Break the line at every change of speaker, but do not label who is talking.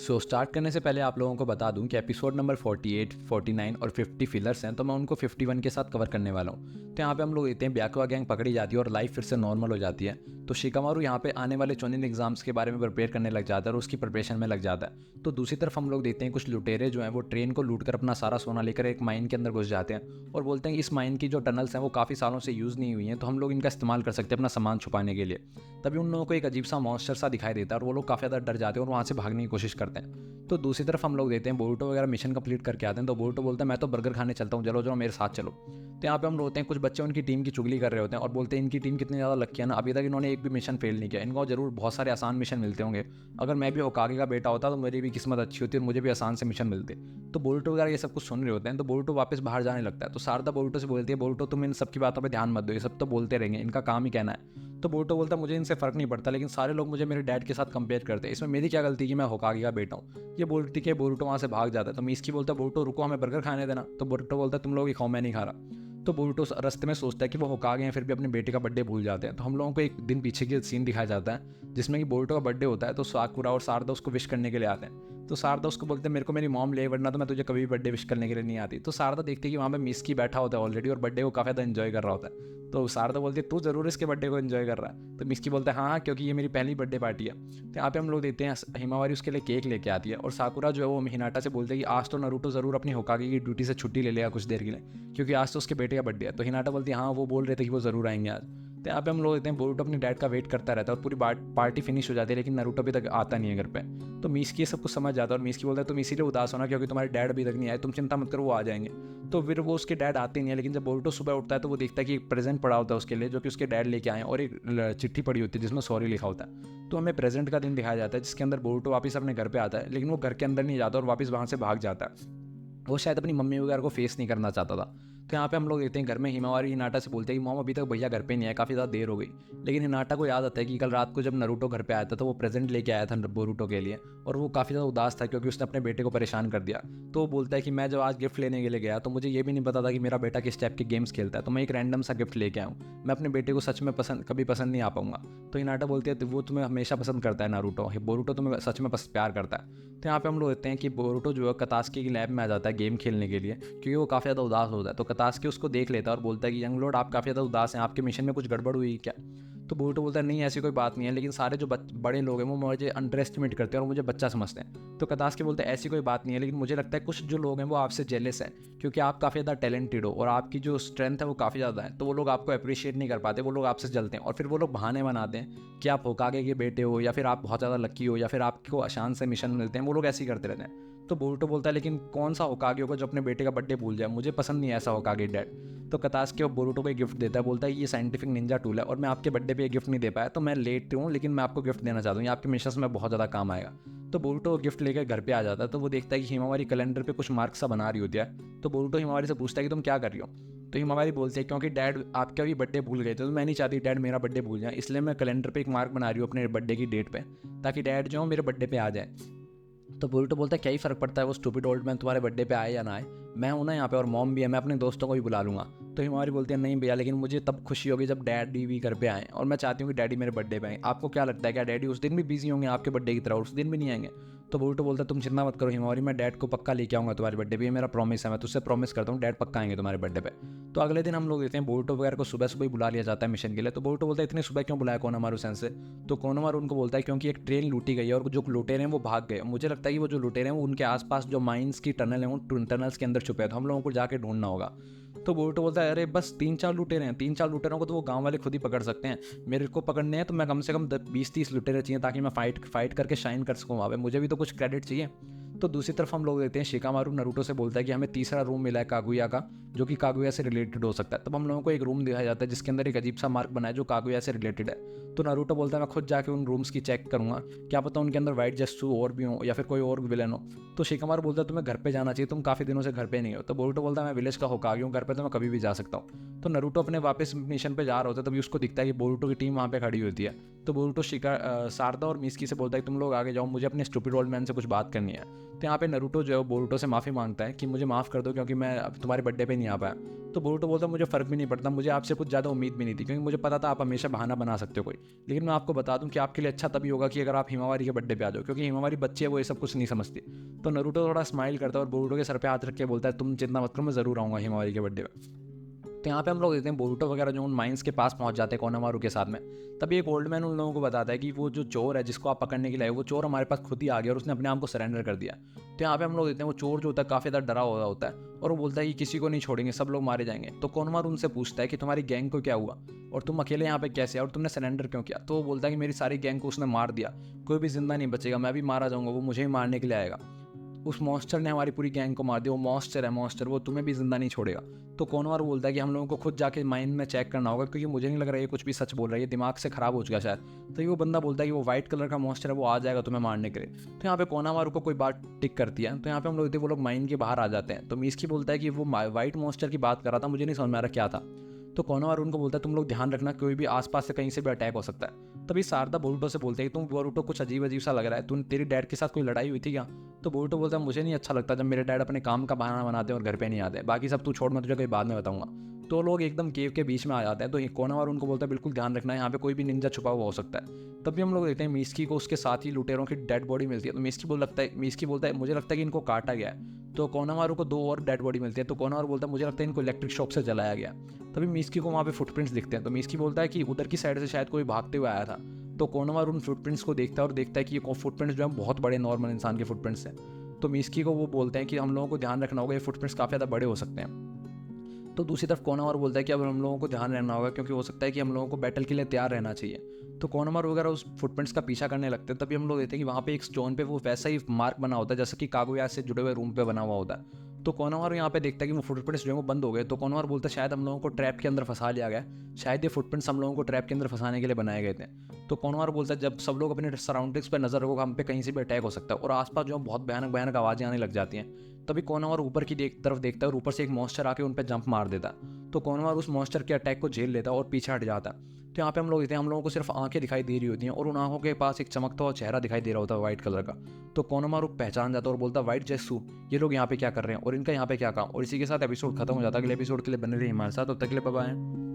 Start करने से पहले आप लोगों को बता दूं कि एपिसोड नंबर 48, 49 और 50 फिलर्स हैं, तो मैं उनको 51 के साथ कवर करने वाला हूं। तो यहाँ पे हम लोग देखते हैं ब्याकुआ गैंग पकड़ी जाती है और लाइफ फिर से नॉर्मल हो जाती है। तो शिकामारू यहाँ पे आने वाले चोनिन एग्जाम्स के बारे में प्रिपेयर करने लग जाता है और उसकी प्रिपरेशन में लग जाता है। तो दूसरी तरफ हम लोग देखते हैं कुछ लुटेरे जो हैं वो ट्रेन को लूट कर अपना सारा सोना लेकर एक माइन के अंदर घुस जाते हैं और बोलते हैं कि इस माइन की जो टनल्स हैं वो काफ़ी सालों से यूज़ नहीं हुई हैं, तो हम लोग इनका इस्तेमाल कर सकते हैं अपना सामान छुपाने के लिए। तभी उन लोगों को एक अजीब सा मॉन्स्टर सा दिखाई देता है और वो लोग काफ़ी ज़्यादा डर जाते हैं और वहाँ से भागने की कोशिश करते हैं। तो दूसरी तरफ हम लोग देखते हैं बोरुटो वगैरह मिशन कंप्लीट करके आते हैं। तो बोरुटो बोलता है मैं तो बर्गर खाने चलता हूँ, चलो चलो मेरे साथ चलो। तो यहाँ पे हम लोग होते हैं कुछ बच्चे उनकी टीम की चुगली कर रहे होते हैं और बोलते हैं इनकी टीम कितनी ज़्यादा लकी है ना, अभी तक इन्होंने एक भी मिशन फेल नहीं किया, इनको जरूर बहुत सारे आसान मिशन मिलते होंगे। अगर मैं भी होकागे का बेटा होता तो मेरी भी किस्मत अच्छी होती और मुझे भी आसान से मिशन मिलते। तो बोरुटो वगैरह ये सब कुछ सुन रहे होते हैं। तो बोरुटो वापस बाहर जाने लगता है। तो शारदा बोरुटो से बोलती है बोरुटो तुम इन सबकी बातों पर ध्यान मत दो, ये सब तो बोलते रहेंगे, इनका काम ही कहना है। तो बोरुटो बोलता है मुझे इनसे फ़र्क नहीं पड़ता, लेकिन सारे लोग मुझे मेरे डैड के साथ कंपेयर करते हैं, इसमें मेरी क्या गलती कि मैं होकागे का बेटा हूँ। ये बोलती है बोरुटो वहाँ से भाग जाता है। तो मीस्की बोलता है बोरुटो रुको हमें बर्गर खाने देना। तो बोरुटो बोलता है तुम लोग ही खाओ, मैं नहीं खा रहा। तो बोरुटो रास्ते में सोचता है कि वो होकागे हैं फिर भी अपने बेटे का बर्थडे भूल जाते हैं। तो हम लोगों को एक दिन पीछे की सीन दिखाया जाता है जिसमें कि बोरुटो का बर्थडे होता है। तो साकुरा और शारदा उसको विश करने के लिए आते हैं। तो शारदा उसको बोलते हैं मेरे को मेरी मॉम ले, वरना तो मैं तुझे कभी भी बर्थडे विश करने के लिए नहीं आती। तो शारदा देखती है कि वहाँ पे मिस्की बैठा होता है ऑलरेडी और बर्थडे को काफ़ी ज़्यादा एंजॉय कर रहा होता है। तो शारदा बोलती है तू जरूर इसके बर्थडे को एंजॉय कर रहा है। तो मिस्की बोलता है हाँ हाँ, क्योंकि ये मेरी पहली बर्थडे पार्टी है। तो यहाँ पे हम लोग देखते हैं हिमावारी उसके लिए केक लेके आती है और साकुरा जो है वो हिनाटा से बोलते हैं कि आज तो नारुतो ज़रूर अपनी होकागे की ड्यूटी से छुट्टी ले लेगा कुछ देर के लिए, क्योंकि आज तो उसके बेटे का बर्थडे है। तो हिनाटा बोलती है हाँ वो बोल रहे थे कि वो ज़रूर आएंगे आज। तो यहाँ पे हम लोग देखते हैं बोरुटो अपने डैड का वेट करता रहता है और पूरी पार्टी फिनिश हो जाती है, लेकिन नारुतो अभी तक आता नहीं है घर पे। तो मिस्की ये सब कुछ समझ जाता है और मिस्की बोलता है तुम इसीलिए उदास होना क्योंकि तुम्हारे डैड अभी तक नहीं आए, तुम चिंता मत करो वो आ जाएंगे। तो फिर वो उसके डैड आते नहीं है, लेकिन जब बोरुटो सुबह उठता है तो वो देखता है कि एक प्रेजेंट पड़ा होता है उसके लिए जो कि उसके डैड लेके आए और एक चिट्ठी पड़ी होती है जिसमें सॉरी लिखा होता है। तो हमें प्रेजेंट का दिन दिखाया जाता है जिसके अंदर बोरुटो वापस अपने घर पे आता है, लेकिन वो घर के अंदर नहीं जाता और वापस वहाँ से भाग जाता है। वो शायद अपनी मम्मी वगैरह को फेस नहीं करना चाहता था। तो यहाँ पे हम लोग देखते हैं घर में हिमावारी हिनाटा से बोलते हैं कि मॉम अभी तक भैया घर पे नहीं आया, काफ़ी ज़्यादा देर हो गई। लेकिन हिनाटा को याद आता है कि कल रात को जब नारुतो घर पे आया था तो वो प्रेजेंट लेके आया था बोरुटो के लिए और वो काफ़ी ज़्यादा उदास था क्योंकि उसने अपने बेटे को परेशान कर दिया। तो वो बोलता है कि मैं जब आज गिफ्ट लेने के लिए गया तो मुझे ये भी नहीं पता था कि मेरा बेटा किस टाइप के गेम्स खेलता है, तो मैं एक रैंडम सा गिफ्ट लेके आऊँ, मैं अपने बेटे को सच में कभी पसंद नहीं आ पाऊंगा। तो हिनाटा बोलती है वो तुम्हें हमेशा पसंद करता है नारुतो, बोरुटो तुम्हें सच में प्यार करता है। तो यहाँ पे हम लोग देखते हैं कि बोरुटो जो है कतास्की की लैब में आ जाता है गेम खेलने के लिए क्योंकि वो काफ़ी ज़्यादा उदास होता है। तो कतास्की उसको देख लेता है और बोलता है कि यंग लॉर्ड आप काफ़ी ज़्यादा उदास हैं, आपके मिशन में कुछ गड़बड़ हुई क्या। तो बोरुटो बोलता है नहीं ऐसी कोई बात नहीं है, लेकिन सारे जो बड़े लोग हैं वो मुझे अंडर एस्टिमेट करते हैं और मुझे बच्चा समझते हैं। तो कतास्की बोलते हैं ऐसी कोई बात नहीं है, लेकिन मुझे लगता है कुछ जो लोग हैं वो आपसे जेलस हैं क्योंकि आप काफ़ी ज़्यादा टैलेंटेड हो और आपकी जो स्ट्रेंथ है वो काफ़ी ज़्यादा है, तो वो लोग आपको अप्रिशिएट नहीं कर पाते, वो लोग आपसे जलते हैं और फिर वो लोग बहाने बनाते हैं कि आप होकागे के बेटे हो या फिर आप बहुत ज़्यादा लकी हो या फिर आपको आसान से मिशन मिलते हैं, वो लोग ऐसे ही करते रहते हैं। तो बोरुटो बोलता है लेकिन कौन सा होकागे होगा जो अपने बेटे का बर्थडे भूल जाए, मुझे पसंद नहीं है ऐसा होकागे डैड। तो कतास्की बोरुटो को एक गिफ्ट देता है, बोलता है ये साइंटिफिक निंजा टूल है और मैं आपके बर्थडे पे ये गिफ्ट नहीं दे पाया तो मैं लेट हूँ, लेकिन मैं आपको गिफ्ट देना चाहता हूँ, ये आपके मिशन में बहुत ज़्यादा काम आएगा। तो बोरुटो गिफ्ट लेकर घर पे आ जाता है। तो वो देखता है कि हिमावारी कैलेंडर पे कुछ मार्क्स सा बना रही होती है। तो बोरुटो हिमावारी से पूछता है कि तुम क्या कर रही हो। तो हिमावारी बोलती है क्योंकि डैड आपका भी बर्थडे भूल गए थे, तो मैं नहीं चाहती डैड मेरा बर्थडे भूल जाए, इसलिए मैं कैलेंडर पे एक मार्क बना रही हूँ अपने बर्थडे की डेट पे, ताकि डैड जो मेरे बर्थडे पे आ जाए। तो बोरुटो बोलता है क्या ही फ़र्क पड़ता है वो स्टूपिड ओल्ड मैन तुम्हारे बर्थडे पे आए या ना आए, मैं हूं ना यहाँ पे और मॉम भी है, मैं अपने दोस्तों को भी बुला लूँगा। तो हिमावारी बोलती है नहीं भैया, लेकिन मुझे तब खुशी होगी जब डैडी भी घर पे आएँ और मैं चाहती हूँ कि डैडी मेरे बर्थडे पे आए। आपको क्या लगता है क्या डैडी उस दिन भी बिजी होंगे आपके बर्थडे की तरह, उस दिन भी नहीं आएंगे। तो बोरुटो बोलता है तुम चिंता मत करो हिमावारी, मैं डैड को पक्का लेके आऊँगा तुम्हारे बर्थडे पे, ये मेरा प्रॉमिस है, मैं तुझसे प्रॉमिस करता हूँ डैड पक्का आएंगे तुम्हारे बर्थडे पे। तो अगले दिन हम लोग देखते हैं बोरुटो वगैरह को सुबह सुबह ही बुला लिया जाता है मिशन के लिए। तो बोरुटो बोलता है इतनी सुबह क्यों बुलाया कोनोमारू सेंसे से। तो कोनोमारू उनको बोलता है क्योंकि एक ट्रेन लूटी गई है और जो लुटेरे हैं वो भाग गए, मुझे लगता है कि वो जो लुटेरे हैं वो उनके आसपास जो माइंस की टनल है उन टनल्स के अंदर छुपे हैं, तो हम लोगों को जाके ढूंढना होगा। तो बोरुटो बोलता है अरे बस 3-4 लुटेरे हैं, 3-4 लुटेरों को तो वो गांव वाले खुद ही पकड़ सकते हैं, मेरे को पकड़ने हैं तो मैं कम से कम 20-30 लुटेरे चाहिए ताकि मैं फाइट करके शाइन कर सकूँ वहाँ पे, मुझे भी तो कुछ क्रेडिट चाहिए। तो दूसरी तरफ हम लोग देखते हैं शिकामारू नारुतो से बोलता है कि हमें तीसरा रूम मिला है कागुया का, जो कि कागुया से रिलेटेड हो सकता है। तब हम लोगों को एक रूम दिखाया जाता है जिसके अंदर एक अजीब सा मार्क बना है जो कागुया से रिलेटेड है। तो नारुतो बोलता है मैं खुद जाके उन रूम्स की चेक करूंगा, क्या पता उनके अंदर वाइट जस्टू और भी हो या फिर कोई और भी विलन हो। तो शिकामारू बोलता है तुम्हें घर पे जाना चाहिए, तुम काफ़ी दिनों से घर पे नहीं हो। तो बोरुटो बोलता है मैं विलेज का होकागे हूँ, घर पे तो मैं कभी भी जा सकता हूँ। तो नारुतो अपने वापस मिशन पे जा रहा होता है, तभी उसको दिखता है कि बोरुटो की टीम वहाँ पे खड़ी होती है। तो बोरुटो शारदा और मिस्की से बोलता है तुम लोग आगे जाओ, मुझे अपने स्टूपिड ओल्ड मैन से कुछ बात करनी है। तो यहाँ पे नरूटो जो है वो बोरुटो से माफ़ी मांगता है कि मुझे माफ़ कर दो क्योंकि मैं अब तुम्हारे बर्थडे पे नहीं आ पाया। तो बोरुटो बोलता है मुझे फ़र्क भी नहीं पड़ता, मुझे आपसे कुछ ज़्यादा उम्मीद भी नहीं थी क्योंकि मुझे पता था आप हमेशा बहाना बना सकते हो कोई। लेकिन मैं आपको बता दूं कि आपके लिए अच्छा तभी होगा कि अगर आप हिमावारी के बर्थडे पे आ जाओ, क्योंकि हिमावारी बच्ची है, वो ये सब कुछ नहीं समझती। तो नरूटो थोड़ा स्माइल करता है और बोरुटो के सर पे हाथ रख के बोलता है तुम चिंता मत करो, मैं ज़रूर आऊँगा हिमावारी के बर्थडे पे। तो यहाँ पे हम लोग देखते हैं बोरुटो वगैरह जो उन माइंस के पास पहुँच जाते हैं कोनामारू के साथ में। तभी एक ओल्ड मैन उन लोगों को बताता है कि वो जो चोर है जिसको आप पकड़ने के लिए आए, वो चोर हमारे पास खुद ही आ गया और उसने अपने आप को सरेंडर कर दिया। तो यहाँ पे हम लोग देखते हैं वो चोर जो होता है काफ़ी ज़्यादा डरा हुआ होता है और वो बोलता है कि किसी को नहीं छोड़ेंगे, सब लोग मारे जाएंगे। तो कोनोमारू उनसे पूछता है कि तुम्हारी गैंग को क्या हुआ और तुम अकेले यहाँ पे कैसे और तुमने सरेंडर क्यों किया। तो वो बोलता है कि मेरी सारी गैंग को उसने मार दिया, कोई भी जिंदा नहीं बचेगा, मैं भी मारा जाऊँगा, वो मुझे ही मारने के लिए आएगा। उस मॉन्स्टर ने हमारी पूरी गैंग को मार दिया, वो मॉन्स्टर है मॉन्स्टर, वो तुम्हें भी जिंदा नहीं छोड़ेगा। तो कोनोमारू बोलता है कि हम लोगों को खुद जाके माइंड में चेक करना होगा क्योंकि मुझे नहीं लग रहा है ये कुछ भी सच बोल रहा है, ये दिमाग से खराब हो चुका है शायद। तो ये वो बंदा बोलता है कि वो वाइट कलर का मॉन्स्टर है, वो आ जाएगा तुम्हें मारने के लिए। तो यहाँ पे कोनोमारू को कोई बात टिक करती है। तो यहाँ पे हम लोग देखते हैं वो लोग माइंड के बाहर आ जाते हैं। तो मीस्की बोलता है कि वो वाइट मॉन्स्टर की बात कर रहा था, मुझे नहीं समझ में आ रहा क्या था। तो कोनोमारू उनको बोलता है तुम लोग ध्यान रखना, कोई भी आसपास से कहीं से भी अटैक हो सकता है। तभी शारदा बोरुटो से बोलते हैं कि तुम बोरुटो कुछ अजीब अजीब सा लग रहा है, तुम तेरी डैड के साथ कोई लड़ाई हुई थी क्या। तो बोरुटो बोलता है मुझे नहीं अच्छा लगता जब मेरे डैड अपने काम का बहाना बनाते हैं और घर पे नहीं आते, बाकी सब तू छोड़, मैं तुझे कोई बाद में बताऊंगा। तो लोग एकदम केव के बीच में आ जाते हैं। तो कोनोमारू उनको बोलता है बिल्कुल ध्यान रखना, यहाँ पे कोई भी निंजा छुपा हुआ हो सकता है। तभी हम लोग देखते हैं मिस्की को उसके साथ ही लुटेरों की डेड बॉडी मिलती है। तो मिस्की बोलता है मुझे लगता है कि इनको काटा गया है। तो कोनोमारू को 2 और डेड बॉडी मिलती है। तो कोनोमारू बोलता है मुझे लगता है इनको इलेक्ट्रिक शॉक से जलाया गया। तभी मिस्की को वहाँ पे फुटप्रिंट्स दिखते हैं। तो मिस्की बोलता है कि उधर की साइड से शायद कोई भागते हुए आया था। तो कोनोमारू उन फुटप्रिंट्स को देखता है और देखता है कि ये फुटप्रिंट्स जो है बहुत बड़े नॉर्मल इंसान के फुटप्रिंट्स हैं। तो मिस्की को वो बोलते हैं कि हम लोगों को ध्यान रखना होगा, ये फुटप्रिंट्स काफ़ी ज़्यादा बड़े हो सकते हैं। तो दूसरी तरफ कोनोमारू बोलता है कि अब हम लोगों को ध्यान रहना होगा क्योंकि हो सकता है कि हम लोगों को बैटल के लिए तैयार रहना चाहिए। तो कोनोमारू वगैरह उस फुटप्रिंट्स का पीछा करने लगते हैं। तभी हम लोग देखते हैं कि वहाँ पे एक स्टोन पे वो वैसा ही मार्क बना होता है जैसा कि कागुया से जुड़े हुए रूम पे बना हुआ होता है। तो कोनोमारू यहाँ पे देखता है कि वो फुटप्रिंट्स जो है वो बंद हो गए। तो कोनोमारू बोलता है शायद हम लोगों को ट्रैप के अंदर फंसा लिया गया, शायद ये फुटप्रिंट्स हम लोगों को ट्रैप के अंदर फंसाने के लिए बनाए गए थे। तो कोनोमारू बोलता है जब सब लोग अपने सराउंडिंग्स पर नजर रखोगे, हम पे कहीं से भी अटैक हो सकता है और आसपास जो बहुत भयानक भयानक आवाज़ें आने लग जाती हैं। तभी कोनोमारू ऊपर की तरफ देखता है और ऊपर से एक मॉन्स्टर आके उन पर जंप मार देता है। तो कोनोमारू उस मॉन्स्टर के अटैक को झेल लेता है और पीछे हट जाता है। तो यहाँ पे हम लोग देखते हैं हम लोगों को सिर्फ आंखें दिखाई दे रही होती हैं और उन आंखों के पास एक चमकता हुआ चेहरा दिखाई दे रहा होता है व्हाइट कलर का। तो कोनोमारू पहचान जाता है और बोलता है व्हाइट जेसू, ये लोग यहाँ पे क्या कर रहे हैं और इनका यहाँ पे क्या काम। और इसी के साथ एपिसोड खत्म हो जाता है। अगले एपिसोड के लिए बने रहिए हमारे साथ, तब तक के लिए बाय बाय।